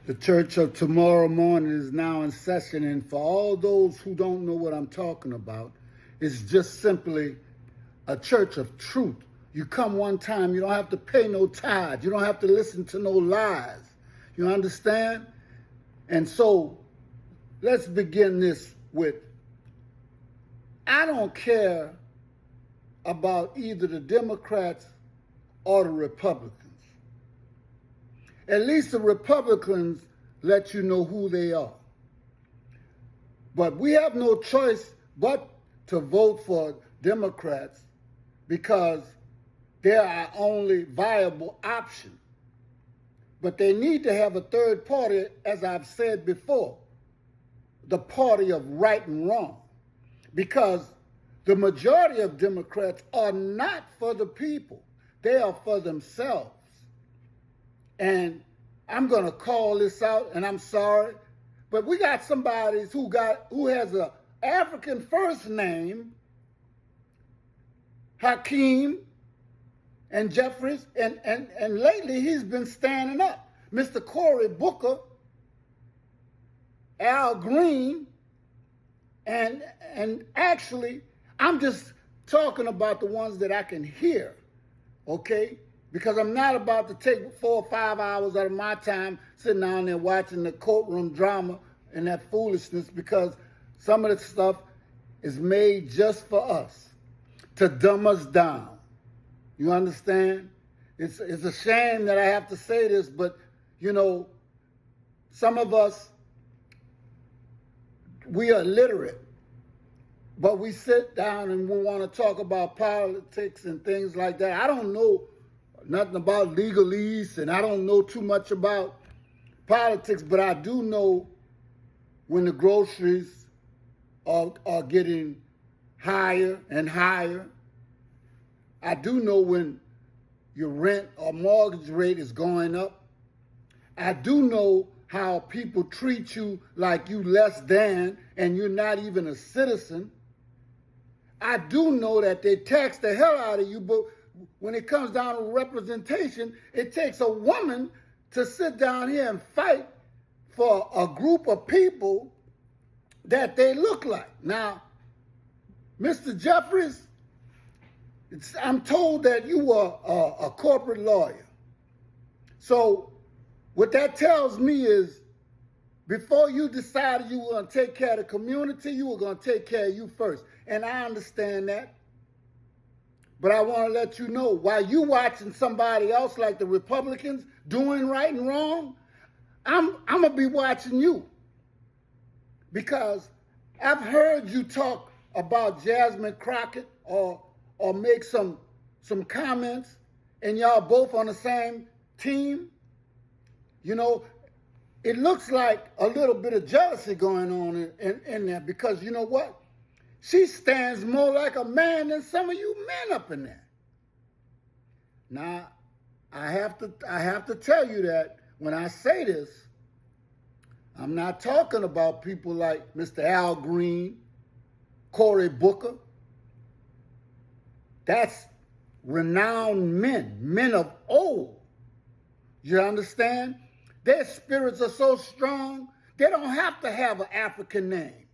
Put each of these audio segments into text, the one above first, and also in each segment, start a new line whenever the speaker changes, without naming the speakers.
The church of tomorrow morning is now in session, and for all those who don't know what I'm talking about, it's just simply a church of truth. You come one time, you don't have to pay no tithe. You don't have to listen to no lies. You understand? And so let's begin this with, I don't care about either the Democrats or the Republicans. At least the Republicans let you know who they are. But we have no choice but to vote for Democrats because they're our only viable option. But they need to have a third party, as I've said before, the party of right and wrong. Because the majority of Democrats are not for the people. They are for themselves. And I'm going to call this out, and I'm sorry, but we got somebody who has an African first name, Hakeem and Jeffries, and lately he's been standing up. Mr. Cory Booker, Al Green, and actually, I'm just talking about the ones that I can hear, okay? Because I'm not about to take 4 or 5 hours out of my time sitting down there watching the courtroom drama and that foolishness, because some of the stuff is made just for us, to dumb us down. You understand? It's a shame that I have to say this, but, you know, some of us, we are literate, but we sit down and we want to talk about politics and things like that. I don't know nothing about legalese, and I don't know too much about politics, but I do know when the groceries are getting higher and higher. I do know when your rent or mortgage rate is going up. I do know how people treat you like you less than and you're not even a citizen. I do know that they tax the hell out of you, but when it comes down to representation, it takes a woman to sit down here and fight for a group of people that they look like. Now, Mr. Jeffries, I'm told that you were a corporate lawyer. So what that tells me is before you decided you were going to take care of the community, you were going to take care of you first. And I understand that. But I want to let you know, while you watching somebody else like the Republicans doing right and wrong, I'm going to be watching you. Because I've heard you talk about Jasmine Crockett or make some comments, and y'all both on the same team. You know, it looks like a little bit of jealousy going on in there, because you know what? She stands more like a man than some of you men up in there. Now, I have to tell you that when I say this, I'm not talking about people like Mr. Al Green, Cory Booker. That's renowned men of old. You understand? Their spirits are so strong, they don't have to have an African name.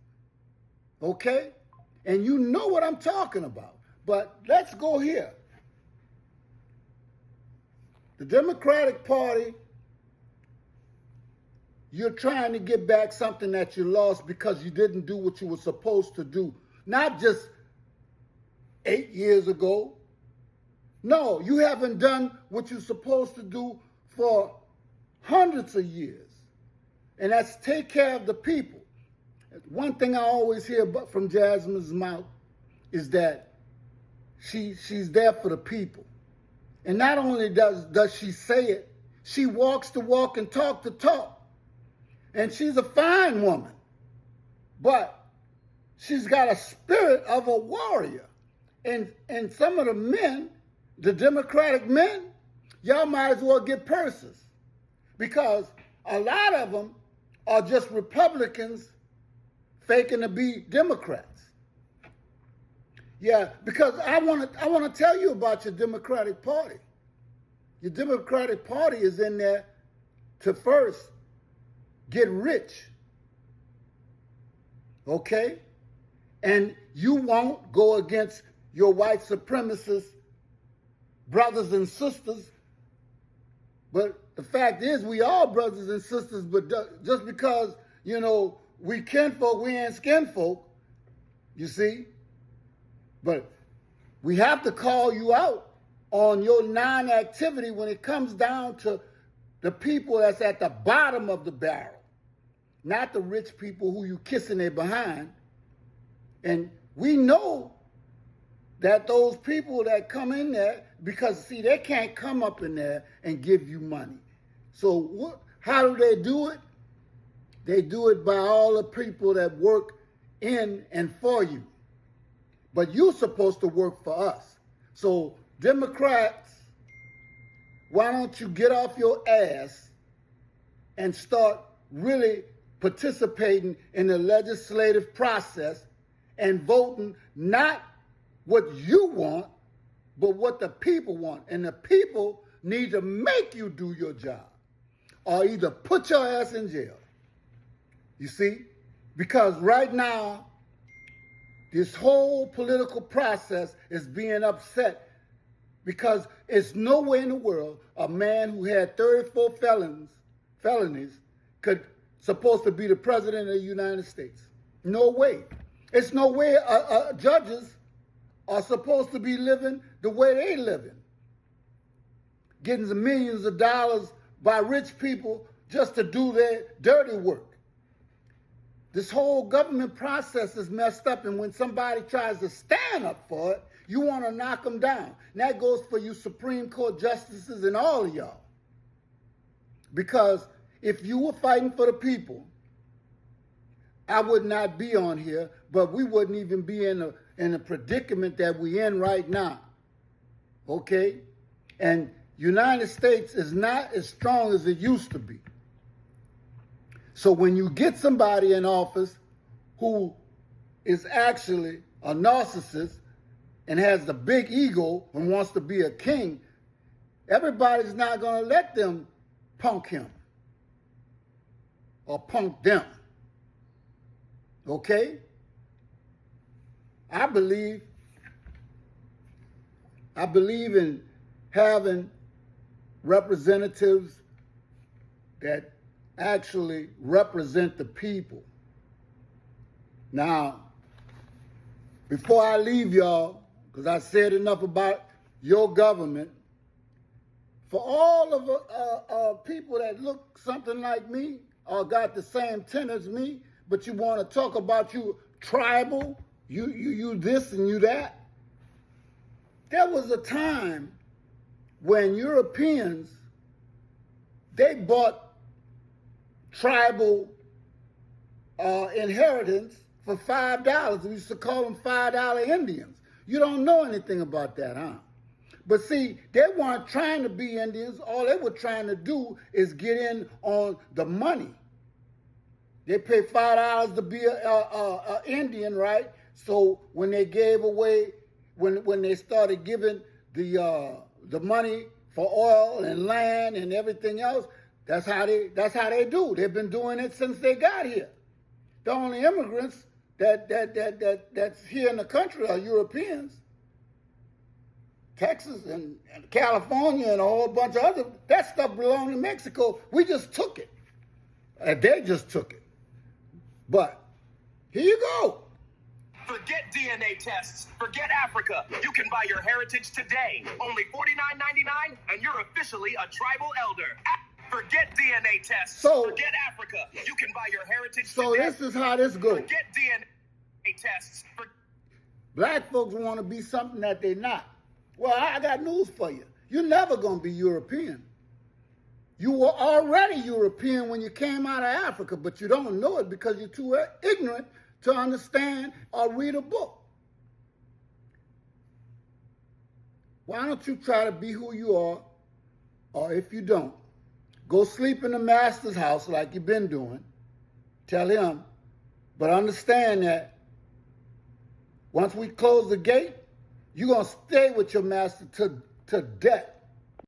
Okay? And you know what I'm talking about. But let's go here. The Democratic Party, you're trying to get back something that you lost because you didn't do what you were supposed to do. Not just 8 years ago. No, you haven't done what you're supposed to do for hundreds of years. And that's take care of the people. One thing I always hear from Jasmine's mouth is that she's there for the people. And not only does she say it, she walks the walk and talk the talk. And she's a fine woman. But she's got a spirit of a warrior. And some of the men, the Democratic men, y'all might as well get purses. Because a lot of them are just Republicans faking to be Democrats. Yeah, because I want to tell you about your Democratic Party. Your Democratic Party is in there to first get rich. Okay? And you won't go against your white supremacist brothers and sisters. But the fact is, we all brothers and sisters, but just because, you know, we kinfolk, we ain't skinfolk, you see? But we have to call you out on your non-activity when it comes down to the people that's at the bottom of the barrel, not the rich people who you kissing their behind. And we know that those people that come in there, because see, they can't come up in there and give you money. So how do they do it? They do it by all the people that work in and for you. But you're supposed to work for us. So Democrats, why don't you get off your ass and start really participating in the legislative process and voting not what you want, but what the people want. And the people need to make you do your job or either put your ass in jail. You see? Because right now, this whole political process is being upset because it's nowhere in the world a man who had 34 felonies supposed to be the president of the United States. No way. It's no way judges are supposed to be living the way they living, getting the millions of dollars by rich people just to do their dirty work. This whole government process is messed up, and when somebody tries to stand up for it, you want to knock them down. And that goes for you Supreme Court justices and all of y'all. Because if you were fighting for the people, I would not be on here, but we wouldn't even be in a predicament that we're in right now. Okay? And United States is not as strong as it used to be. So when you get somebody in office who is actually a narcissist and has the big ego and wants to be a king, everybody's not going to let them punk him or punk them. Okay? I believe in having representatives that actually represent the people. Now, before I leave y'all, because I said enough about your government, for all of people that look something like me or got the same tint as me, but you want to talk about you tribal, you this and you that. There was a time when Europeans, they bought tribal inheritance for $5. We used to call them $5 Indians. You don't know anything about that, huh? But see, they weren't trying to be Indians. All they were trying to do is get in on the money. They pay $5 to be a Indian, right? So when they gave away, when they started giving the money for oil and land and everything else, that's how they do. They've been doing it since they got here. The only immigrants that's here in the country are Europeans. Texas and California and a whole bunch of other, that stuff belonged to Mexico. We just took it. They just took it. But here you go.
Forget DNA tests. Forget Africa. You can buy your heritage today. Only $49.99, and you're officially a tribal elder. Forget DNA tests. Forget Africa. You can buy your heritage today.
So this is how this goes.
Forget DNA tests.
Black folks want to be something that they're not. Well, I got news for you. You're never going to be European. You were already European when you came out of Africa, but you don't know it because you're too ignorant to understand or read a book. Why don't you try to be who you are, or if you don't, go sleep in the master's house like you've been doing. Tell him, but understand that once we close the gate, you're going to stay with your master to death.